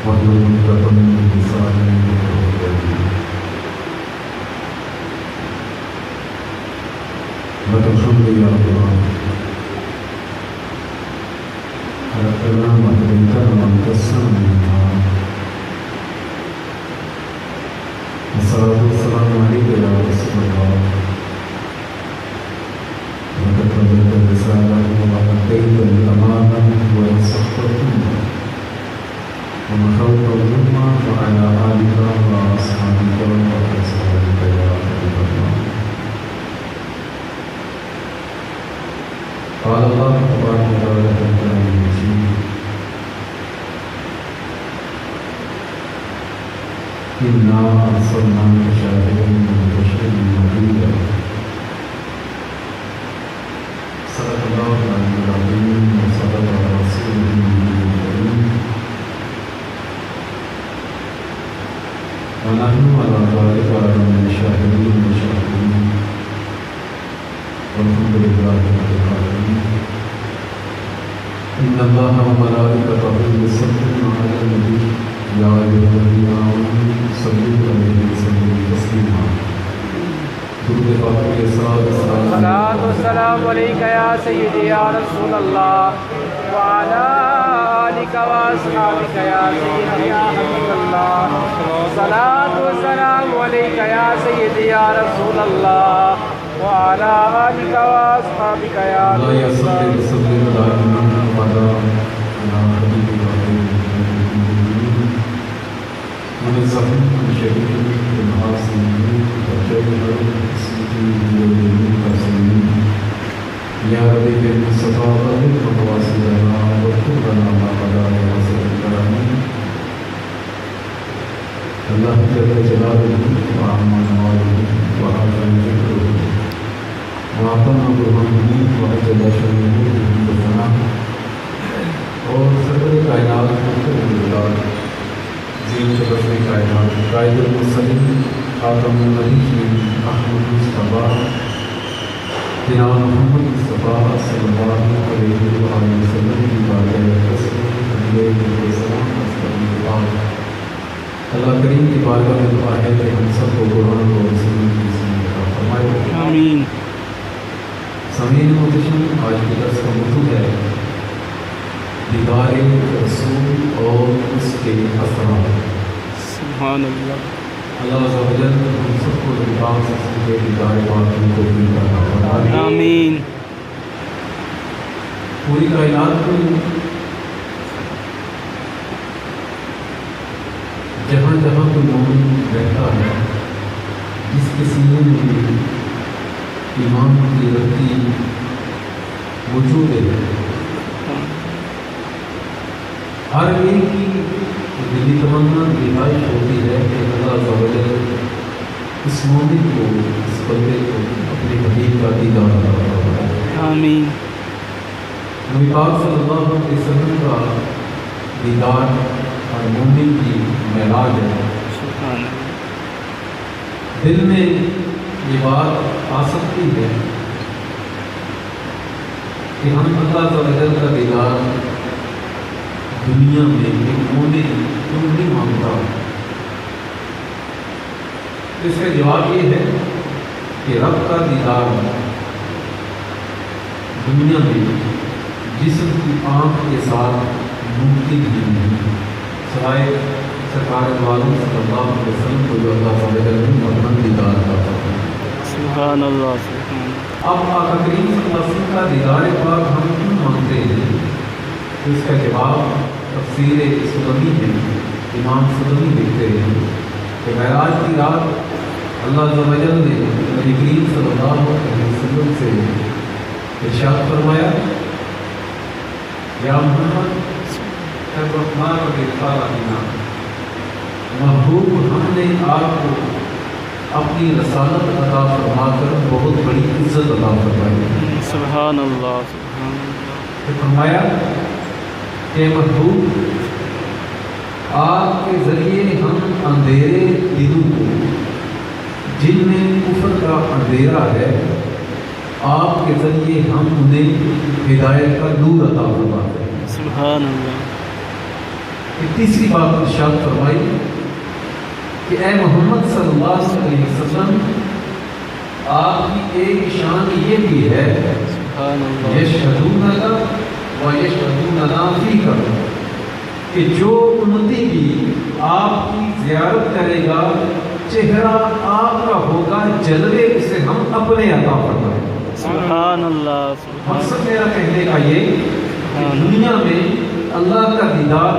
واحلل عقدة من لساني يفقهوا قولي. لك الحمد يا الله خلقتنا وهديتنا وانقذتنا من النار. والصلاة والسلام عليك يا رسول الله. لقد بلغت الرسالة وأديت الأمانة ونصحت الأمة ومحوت الظلم وعلى آلك وأصحابك وأصحابك يا حبيب الله. قال الله تبارك وتعالى في القرآن المجيد: إنا أرسلناك شاهدا ومبشرا ونذيرا. صدق الله العلي العظيم وصدق رسوله النبي الكريم. ونحن على ذلك من الشاهدين والشاهدين والحمد لله رب العالمين. إن الله وملائكته يصلون على النبي يا أيها الذين آمنوا صلوا عليه وسلموا تسليما. الصلاة والسلام عليك يا سيدي يا رسول الله وعلى آلك وأصحابك يا سيدي يا حبيب الله. الصلاة والسلام عليك يا سيدي يا رسول الله وعلى آلك وأصحابك يا حبيب الله. من الزمن الشديد المعاصرين وجوهر السجود والتسليم يا ربي بالمصطفى طهر مواصلنا واغفر لنا ما قضى وصل الكرامين. اللہ جل جلالہ وعظم نواله وعظم ذکره وعظم برهانه وعجل شأنه بثناء اور صدر کائنات زین شرف کائنات قائد المرسلین خاتم النبیین احمد مصطفیٰ جناب محمد مصطفیٰ صلی اللہ علیہ وآلہ وسلم کی بارگاہ رسول علیہ السلام استغفر اللہ کریم کی بارگاہ میں دعا ہے کہ ہم سب کو قرآن و رسول کی سنت عطا فرمائے. آمین. سامعین محترم، آج کے درس کا موضوع ہے دیدار رسول اور اس کے اثرات. سبحان اللہ. اللہ عز و جل ہم سب کو دیدار سے دیدار پاک کو توفیق عطا فرمائے. آمین. پوری کائنات میں جہاں جہاں کوئی مومن رہتا ہے جس کے سینے میں بھی ایمان کی رتی موجود ہے، ہر ایک کی دلی تمنا رہائش ہوتی ہے کہ اللہ عز و جل اس مومن کو، اس بندے کو اپنے حبیب کا دیدار عطا فرمائے. آمین. نبی پاک صلی اللہ علیہ وسلم کا دیدار اور مومن کی معراج ہے. سبحان اللہ. دل میں یہ بات آ سکتی ہے کہ ہم اللہ عز و جل کا دیدار دنیا میں ایک مومن کیوں نہیں مانگتا. اس کا جواب یہ ہے کہ رب کا دیدار دنیا میں جسم کی آنکھ کے ساتھ ممکن ہی نہیں، سوائے سرکار والوں صلی اللہ علیہ وسلم کو جو اللہ تعالیٰ نے اپنا دیدار کرتا ہے. سبحان اللہ. سبحان اللہ. اب آقا کریم صلی اللہ علیہ وسلم کا دیدار پاک ہم کیوں مانگتے ہیں؟ اس کا جواب تفسیر سلمی ہے. امام سلمی لکھتے ہیں کہ معراج کی رات اللہ عز و جل نے نبی کریم صلی اللہ علیہ وسلم سے ارشاد فرمایا: یا محمد الرحمن الرحیم، محبوب ہم نے آپ کو اپنی رسالت عطا فرما کر بہت بڑی عزت عطا فرمائی. سبحان اللہ. سبحان اللہ. فرمایا کہ محبوب آپ کے ذریعے ہم اندھیرے دلوں کو جن میں کفر کا اندھیرا ہے، آپ کے ذریعے ہم انہیں ہدایت کا نور عطا فرماتے ہیں. سبحان اللہ. کہ تیسری بات ارشاد فرمائی کہ اے محمد صلی اللہ علیہ وسلم، آپ کی ایک شان یہ بھی ہے یشہدون لک و یشہدون لنا فیک، کہ جو امتی بھی آپ کی زیارت کرے گا چہرہ آپ کا ہوگا جلوے اسے ہم اپنے عطا فرمائیں۔ سبحان اللہ۔ مقصد میرا کہنے کا یہ کہ دنیا میں اللہ کا دیدار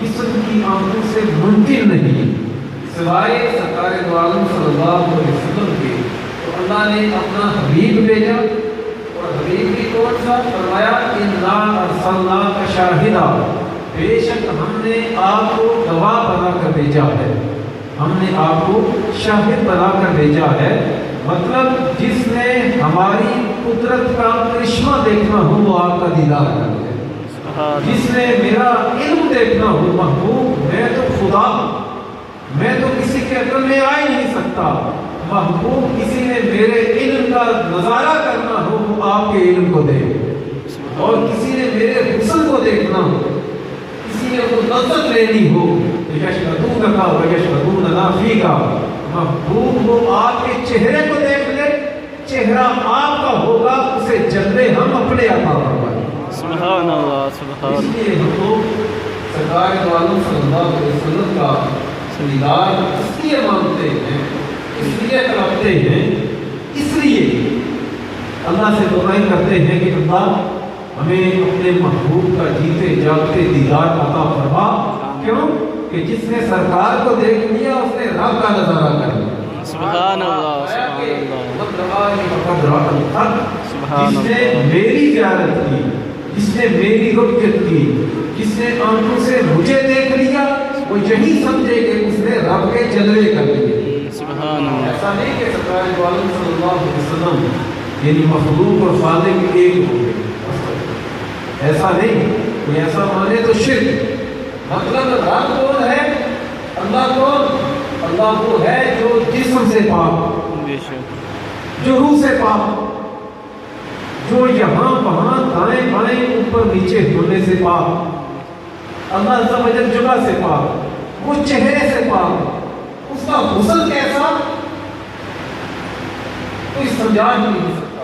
جسم کی آنکھوں سے ممکن نہیں سوائے سرکار دو عالم صلی اللہ علیہ وسلم کے، تو اللہ نے اپنا حبیب بھیجا، اور حبیب بھی کون سا؟ فرمایا انا ارسلناک شاہدا، بے شک ہم نے آپ کو گواہ بنا کر بھیجا ہے، ہم نے آپ کو شاہد بنا کر بھیجا ہے۔ مطلب جس نے ہماری قدرت کا کرشمہ دیکھنا ہو وہ آپ کا دیدار کر لے، جس نے میرا علم دیکھنا ہو محبوب میں تو خدا ہوں، میں تو کسی کے عقل میں آ ہی نہیں سکتا، محبوب کسی نے میرے علم کا نظارہ کرنا ہو وہ آپ کے علم کو دے، اور کسی نے میرے حسن کو دیکھنا ہو، کسی نے وہ لذت لینی ہو، یشہدونک و یشہدون لنا فیک، محبوب وہ آپ کے چہرے کو دیکھ لے، چہرہ آپ کا ہوگا، اسے جلوے ہم اپنے عطا فرمائیں۔ سبحان اللہ سبحان اس لیے ہم لوگ سرکار دو عالم صلی اللہ علیہ وسلم کا دیدار اس لیے مانگتے ہیں، اس لیے طلبتے ہیں، اس لیے اللہ سے دعائیں کرتے ہیں کہ اللہ ہمیں اپنے محبوب کا جیتے جاگتے دیدار عطا فرما۔ کیوں کہ جس نے سرکار کو دیکھ لیا اس نے رب کا نظارہ کر لیا۔ سبحان اللہ جس نے میری زیارت کی، جس نے میری رؤیت کی، جس نے آنکھوں سے مجھے دیکھ لیا، وہ یہی سمجھے کہ اس نے رب کے جلوے کر لیے۔ سبحان اللہ۔ ایسا نہیں کہ سرکار دو عالم صلی اللہ علیہ وسلم یعنی مخلوق اور خالق ایک ہو گئے، ایسا نہیں، کوئی ایسا مانے تو شرک۔ مطلب رب کون ہے؟ اللہ کون؟ اللہ وہ ہے جو جسم سے پاک، جو روح سے پاک، جو یہاں وہاں دائیں بائیں اوپر نیچے ہونے سے پاک، اللہ عز و جل جگہ سے پاک، وہ چہرے سے پاک، اس کا حسن کیسا کوئی سمجھا ہی نہیں سکتا۔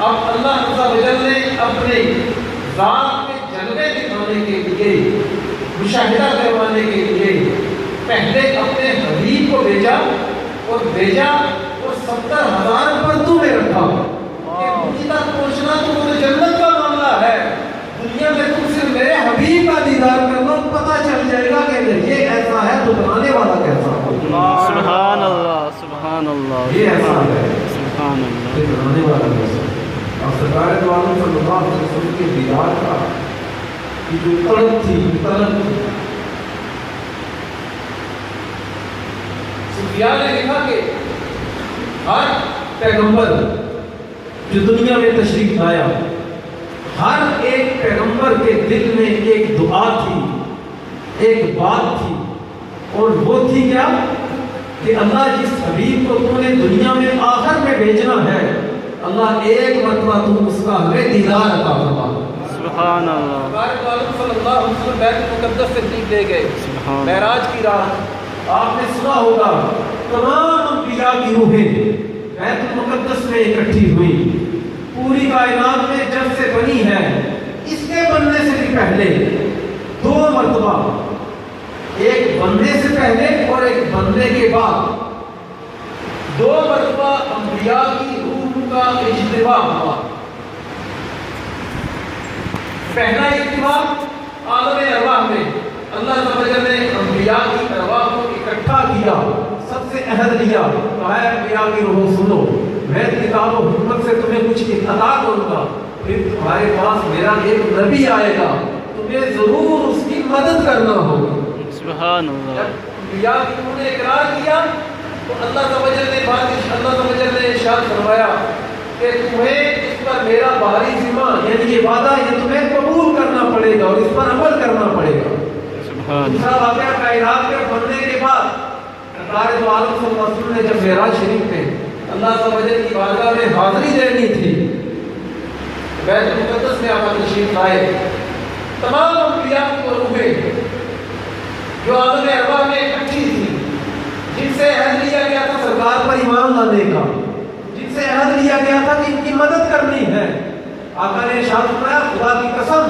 اب اللہ عز و جل نے اپنے ذات میں جلوے دکھانے کے لیے، مشاہدہ کروانے کے لیے پہلے اپنے حبیب کو بھیجا، اور 70,000 پردوں میں رکھا کہ دنیا تک پہنچنا تو مجھے جنت کا معاملہ ہے، دنیا میں تم صرف میرے حبیب کا دیدار کر لو، پتہ چل جائے گا کہ یہ ایسا ہے تو بنانے والا کیسا ہوگا۔ سبحان اللہ سبحان اللہ۔ یہ ایسا ہے سبحان اللہ، یہ بنانے والا کیسا ہے۔ اور سرکار دو عالم صلی اللہ علیہ وسلم کے دیدار کا یہ جو طلب تھی، طلب تھی، صوفیاء نے لکھا کہ ہر پیغمبر جو دنیا میں تشریف لایا، ہر ایک پیغمبر کے دل میں ایک دعا تھی، ایک بات تھی، اور وہ تھی کیا کہ اللہ جس حبیب کو تم نے دنیا میں آخر میں بھیجنا ہے، اللہ ایک مرتبہ تم اس کا ہمیں دیدار عطا فرما۔ سبحان اللہ۔ صلی اللہ علیہ وسلم بیت المقدس سے تشریف لے گئے معراج کی رات، آپ نے سنا ہوگا تمام انبیاء کی روحیں بیت المقدس میں اکٹھی ہوئی، پوری کائنات میں جب سے بنی ہے، اس کے بننے سے بھی پہلے 2 مرتبہ، ایک بننے سے پہلے اور ایک بننے کے بعد 2 مرتبہ انبیاء کی روح کا اجتماع ہوا۔ پہلا اجتماع عالم ارواح میں اللہ تعالی نے انبیاء کی ارواح کو اکٹھا کیا، سب سے عہد لیا، کہا ہے انبیاء کی روح سنو، میں کتاب و حکمت سے تمہیں کچھ عطا کروں گا، پھر تمہارے پاس میرا ایک نبی آئے گا، تمہیں ضرور اس کی مدد کرنا ہوگا۔ سبحان اللہ۔ انبیاء کی روح نے اقرار کیا تو اللہ تعالی نے ارشاد فرمایا کہ تمہیں اس پر میرا بھاری ذمہ، یعنی یہ وعدہ یہ تمہیں قبول کرنا پڑے گا اور اس پر عمل کرنا پڑے گا۔ دوسرا واقعہ کائنات کے بننے کے بعد سرکار دو عالم صلی اللہ علیہ وسلم نے جب معراج شریف میں اللہ تعالی کی بارگاہ میں حاضری دینی تھی، بیت المقدس میں آپ تشریف لائے، تمام انبیاء کی روحیں جو عالم ارواح میں اکٹھی تھی، جن سے عہد لیا گیا تھا سرکار پر ایمان لانے کا، جن سے عہد لیا گیا تھا کہ ان کی مدد کرنی ہے، آقا نے ارشاد فرمایا خدا کی قسم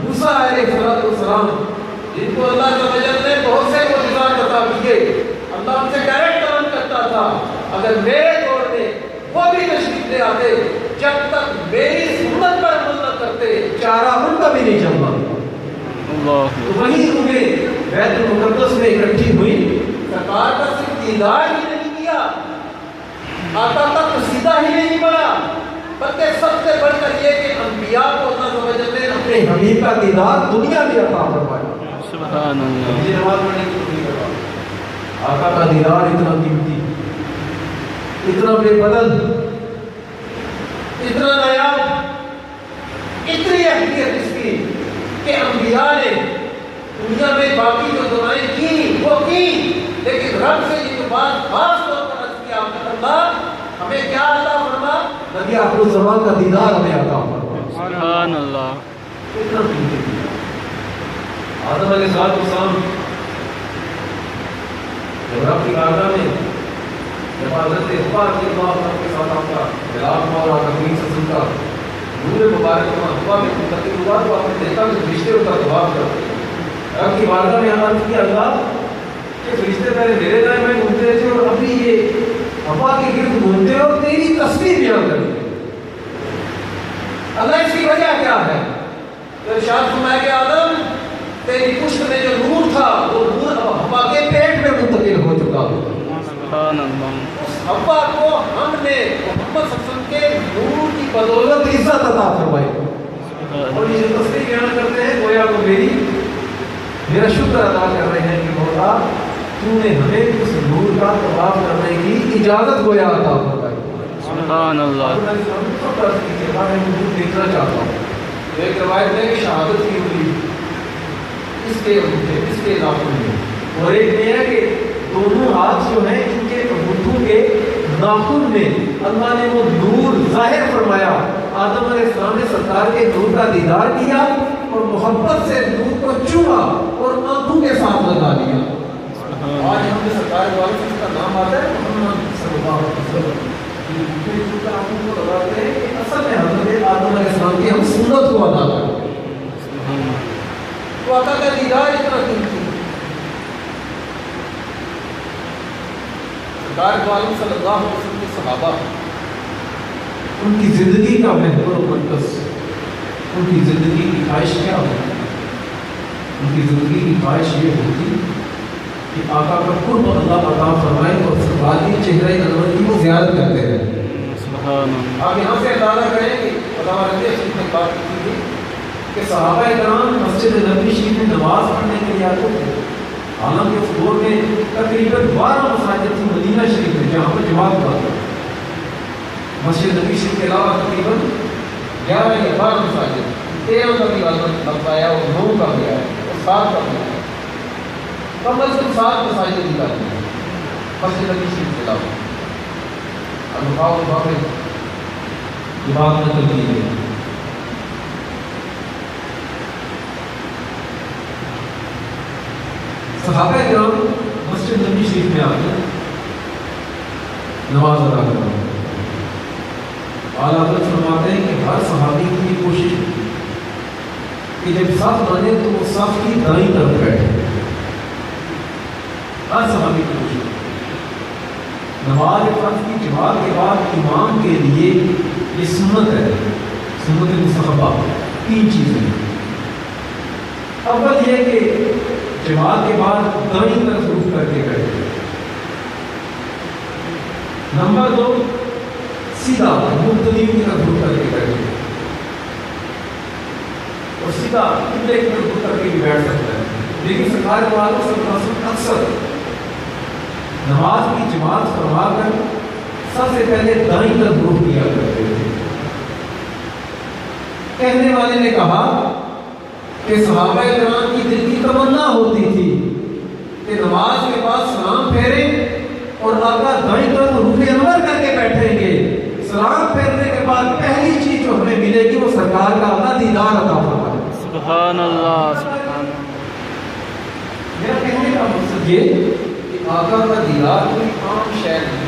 موسیٰ علیہ السلام جن کو اللہ نے بہت سے معجزات عطا کیے، اللہ ان سے ڈائریکٹ کلام کرتا تھا، اگر میرے دور میں وہ بھی تشریف لے آتے جب تک میری سنت پر عمل نہ کرتے چارہ ان کا بھی نہیں چلتا۔ تو وہیں انہیں بیت المقدس میں اکٹھی ہوئی، سرکار کا صرف دیدار ہی نہیں کیا، آقا کا قصیدہ ہی نہیں پڑھا، بلکہ سب سے بڑھ کر یہ کہ انبیاء کو اللہ سمجھ نے اپنے حبیب کا دیدار دنیا میں عطا فرمایا۔ سبحان اللہ۔ یہ نماز پڑھنے کی کوئی کروا، آقا کا دیدار اتنا قیمتی، اتنا بے بدل، اتنا نایاب، اتنی اہمیت اس کی کہ انبیاء نے دنیا میں باقی جو دعائیں کی وہ کی، لیکن رب سے یہ جو بات خاص طور پر عرض کیا اللہ ہمیں کیا عطا فرما، نبی آخر الزمان کا دیدار ہمیں عطا فرما۔ سبحان اللہ۔ اتنا قیمتی آدم علیہ السلام جب رب کی بارگاہ میں جب حضرت حوا رضی اللہ عنہ کے ساتھ آپ کا ملاپ ہوا اور آقا کریم صلی اللہ علیہ وسلم کا نور مبارک حوا میں منتقل ہوا تو آپ نے دیکھا کہ فرشتے ان کا طواف کرتے ہیں۔ رب کی بارگاہ میں عرض کیا اللہ کہ فرشتے پہلے میرے دائیں میں گھومتے تھے اور ابھی یہ حوا کے گرد گھومتے اور تیری تصویر بیان کرتے ہیں، اللہ اس کی وجہ کیا ہے؟ تو ارشاد فرمایا کہ آدم تیری پشت میں جو نور تھا وہ نور اب حوا کے پیٹ میں منتقل ہو چکا ہے۔ سبحان اللہ۔ اس حوا کو ہم نے محمد صلی اللہ علیہ وسلم کے نور کی بدولت عزت عطا فرمائی، اور یہ جو تصویر بیان کرتے ہیں گویا وہ میرا شکر ادا کر رہے ہیں کہ مولا تو نے ہمیں اس نور کا طواف کرنے کی اجازت گویا عطا فرمائی۔ سبحان اللہ۔ میں دیکھنا چاہتا ہوں ایک روایت ہے کہ شہادت کی ہوئی اس کے ناخن میں، اور ایک یہ ہے کہ دونوں ہاتھ جو ہیں ان کے انگوٹھوں کے ناخن میں اللہ نے وہ نور ظاہر فرمایا۔ آدم علیہ السلام نے سرکار کے نور کا دیدار کیا اور محبت سے نور کو چوما اور آنکھوں کے ساتھ لگا دیا۔ آج ہم نے سرکار والے سے اس کا نام آتا ہے محمد صلی اللہ علیہ وسلم، آنکھوں کو لگاتے ہیں کہ اصل میں حضرت آدم علیہ السلام کی ہم سنت کو ادا کرتے ہیں۔ تو آقا کا دیدار اتنا قیمتی، سرکار عالم صلی اللہ علیہ وسلم کے صحابہ ان کی زندگی کا محور و مرکز، ان کی زندگی کی خواہش کیا ہوتی؟ ان کی زندگی کی خواہش یہ ہوتی کہ آقا کا قرب اللہ عطا فرمائے اور سرکار کی چہرہ انور کی وہ زیارت کرتے رہے۔ سبحان اللہ۔ آپ یہاں سے اندازہ کریں کہ علامہ رضی اللہ نے بات کی تھی کہ صحابہ کرام مسجد نبوی شریف میں نماز پڑھنے کے لیے آتے تھے، حالانکہ اس دور میں تقریباً 12 مساجد تھی مدینہ شریف میں جہاں پر جماعت ہوا تھا۔ مسجد نبوی شریف کے علاوہ تقریباً 11 یا 12 مساجد، 13 کا بھی لفظ آیا اور 9 کا بھی آیا اور 7 کا بھی آیا، کم از کم 7 مساجد نکالتی ہیں مسجد نبوی شریف کے علاوہ۔ اب یہ بات نقل کی گئی۔ صحابہ کرام مسجد نبوی شریف میں آتے نماز ادا کرتے ہیں۔ اعلیٰ حضرت فرماتے ہیں کہ ہر صحابی کی یہ کوشش ہوتی کہ جب صف بنے تو وہ صف کی دائیں طرف بیٹھے، ہر صحابی کی کوشش۔ نماز فرض کی جماعت کے بعد امام کے لیے یہ سنت ہے، سنت مستحبہ، 3 چیزیں۔ اول یہ کہ جماعت کے بعد دائیں طرف رخ کر کے بیٹھے۔ نمبر 2 سیدھا مبتدی کی طرف رخ کر کے بیٹھے، اور سیدھا قبلے کی طرف رخ کر کے بھی بیٹھ سکتا ہے، لیکن سرکار والوں صلی اللہ علیہ وسلم اکثر نماز کی جماعت فرما کر سب سے پہلے دائیں طرف رخ کیا کرتے تھے۔ کہنے والے نے کہا کہ صحابہ کرام کی دل کی تمنا ہوتی تھی کہ نماز کے بعد سلام پھیریں اور آقا دائیں طرف رخ انور کر کے بیٹھیں گے، سلام پھیرنے کے بعد پہلی چیز جو ہمیں ملے گی وہ سرکار کا اللہ دیدار عطا فرمائے۔ سبحان اللہ۔ سبحان اللہ۔ میرا کہنے لیے کہ آقا کا دیدار کوئی عام شے نہیں.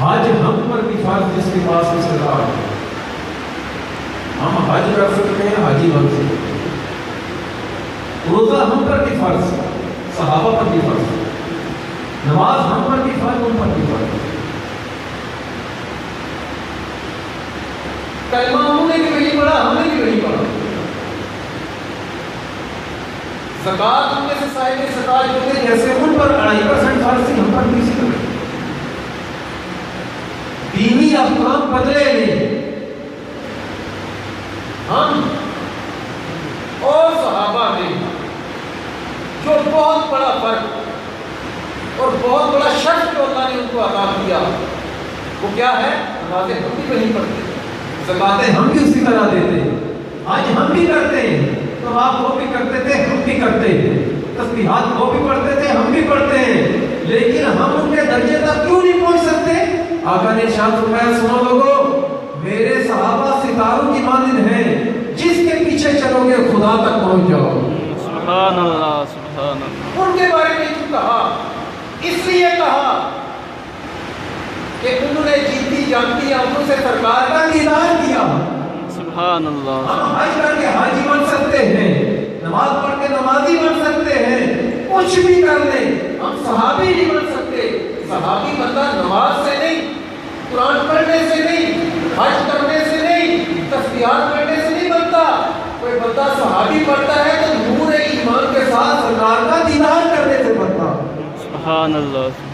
حج ہم پر بھی فرض جس کے پاس استطاعت ہے. ہم حج کر سکتے ہیں, حاجی بن سکتے ہیں. روزہ ہم پر بھی فرض, صحابہ پر بھی فرض. نماز ہم پر بھی فرض, ان پر بھی فرض. کلمہ انہوں نے بھی وہی پڑھا, ہم نے بھی وہی پڑھا. زکوٰۃ ان میں سے صاحب زکوٰۃ جو تھے جیسے ان پر 2.5% فرض تھی, ہم پر بھی اسی طرح. دینی احکام بدلے نہیں. ہم اور صحابہ نے جو بہت بڑا فرق اور بہت بڑا شرف جو اللہ نے ان کو عطا کیا وہ کیا ہے؟ نمازیں ہم بھی وہیں پڑھتے ہیں, زکاتیں ہم بھی اسی طرح دیتے ہیں, آج ہم بھی کرتے ہیں. تو آپ وہ بھی کرتے تھے, ہم بھی کرتے ہیں. تسبیحات وہ بھی پڑھتے تھے, ہم بھی پڑھتے ہیں. لیکن ہم ان کے درجے تک کیوں نہیں پہنچ سکتے؟ آقا نے ارشاد فرمایا, سنو لوگو, میرے صحابہ ستاروں کی مانند ہیں, جس کے پیچھے چلو گے خدا تک پہنچ جاؤ. سبحان اللہ, سبحان اللہ. ان کے بارے میں کیوں کہا؟ اس لیے کہا کہ انہوں نے جیتی جانتی آنکھوں سے سرکار کا دیدار کیا. سبحان اللہ. ہم حج کر کے حاجی بن سکتے ہیں, نماز پڑھ کے نمازی بن سکتے ہیں, کچھ بھی کر لیں, ہم صحابی نہیں بن سکتے. صحابی بندہ نماز سے نہیں, قرآن پڑھنے سے نہیں, حج کرنے سے نہیں, تسبیحات پڑھنے سے نہیں بنتا. کوئی بندہ صحابی پڑھتا ہے تو نور ایمان کے ساتھ سرکار کا دیدار کرنے سے بنتا. سبحان اللہ.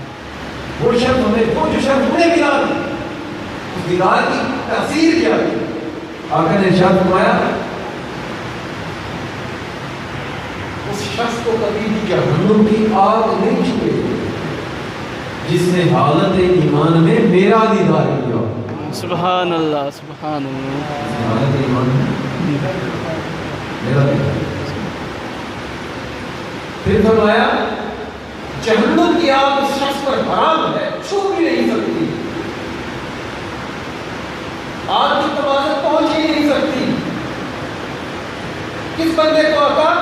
وہ شرط ہمیں, وہ جو شرط ہمیں ملا, اس دیدار کی تاثیر کیا ہے؟ آقا نے ارشاد فرمایا, اس شخص کو کبھی بھی جہنم کی آگ نہیں چھوئے جس نے حالت ایمان میں میرا دیدار کیا. سبحان اللہ, سبحان اللہ. حالت ایمان میں میرا دیدار. پھر فرمایا, جہنم کی آگ اس شخص پر حرام ہے, چھو بھی نہیں سکتی. آگ کی توازن پہنچ ہی نہیں سکتی. کس بندے کو آقا؟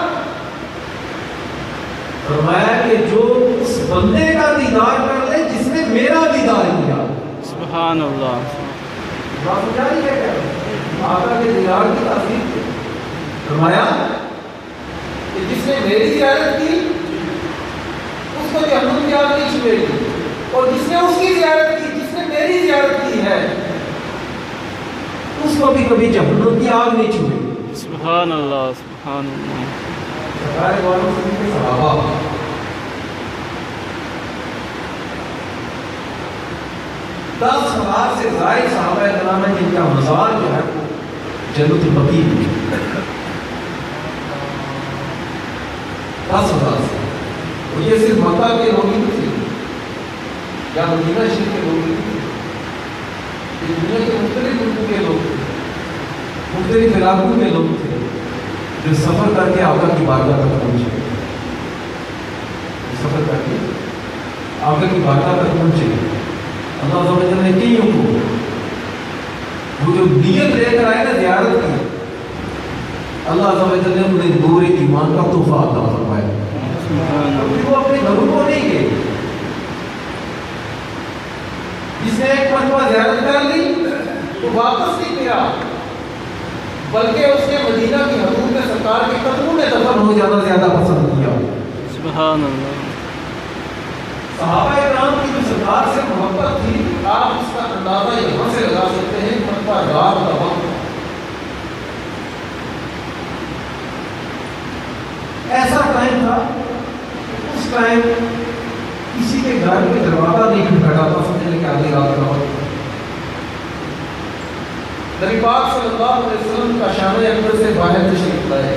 فرمایا کہ جو اس بندے کا دیدار کر لے جس نے میرا دیدار کیا. سبحان اللہ. بات سمجھا رہی ہے کیا؟ آقا کے دیدار کی تاثیر. فرمایا کہ جس نے میری زیارت کی اس کو جہنم کی آگ نہیں چھوئے گی, اور جس نے اس کی زیارت کی, جس نے میری زیارت کی ہے, اس کو بھی کبھی جہنم کی آگ نہیں چھوئے گی. سبحان اللہ, سبحان اللہ. سرکار والوں سے صحابہ 10,000 سے زائد صحابہ کرام ہیں جن کا مزار جو ہے جنت البقیع میں 10,000 سے. اور یہ صرف مکہ کے لوگ ہی تھے یا مدینہ شریف کے لوگ ہی تھے, یہ دنیا کے مختلف ملکوں کے لوگ تھے, مختلف علاقوں کے لوگ تھے جو سفر کر کے آقا کی بارگاہ تک پہنچے. سفر کر کے آقا کی بارگاہ تک پہنچے. اللہ عز و جل نے کئیوں کو وہ جو نیت لے کر آئے نا زیارت کی, اللہ عز و جل نے انہیں نور ایمان کا تحفہ عطا فرمایا. وہ اپنے گھروں کو نہیں گئے. جس نے ایک مرتبہ زیارت کر لی تو واپس نہیں گیا, بلکہ اس نے مدینہ کی حدود میں سرکار کے قدموں میں دفن ہو جانا زیادہ پسند کیا. سبحان اللہ. صحابہ کرام کی جو سرکار سے محبت تھی, آپ اس کا اندازہ یہاں سے لگا سکتے ہیں. مرتبہ رات کا وقت ایسا ٹائم تھا, اس ٹائم کسی کے گھر میں دروازہ نہیں کھٹکھٹاتا, سمجھنے کہ آدھی رات کا وقت. نبی پاک صلی اللہ علیہ وسلم کا شام اکبر سے باہر تشریف لائے.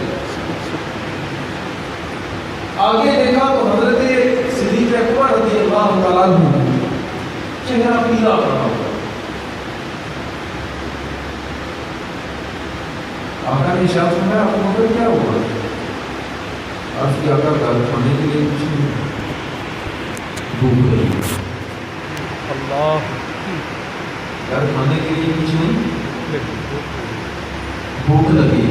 آگے دیکھا تو حضرت صدیق اکبر رضی اللہ تعالیٰ عنہ چہرہ پیلا پڑا ہوا. آقا نے ارشاد فرمایا, آپ کو مگر کیا ہوا؟ عرض کیا, آقا گھر کھانے کے لیے کچھ نہیں, بھوک لگی. اللہ. گھر کھانے کے لیے کچھ نہیں, بھوک لگی.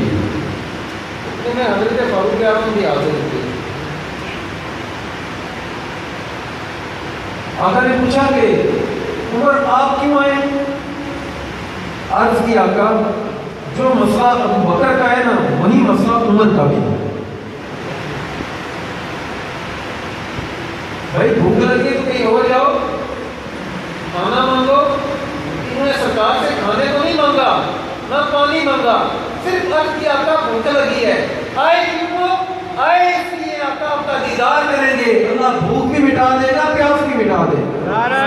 میں حضرت فاروق اعظم بھی حاضر تھے. آقا نے پوچھا کہ عمر آپ کیوں آئے؟ عرض کی آقا جو مسئلہ ابو بکر کا ہے نا وہی مسئلہ عمر کا بھی ہے۔ بھائی بھوک لگی تو کہیں اور جاؤ کھانا مانگو، انہوں نے سرکار سے کھانے کو نہیں مانگا نہ پانی مانگا، صرف عرض کی آقا بھوک لگی ہے، آئے کیوں؟ آئے اس لیے آقا آپ کا دیدار کریں گے، اللہ بھوک بھی مٹا دے گا، پیاس بھی مٹا دے گا۔ نعرہ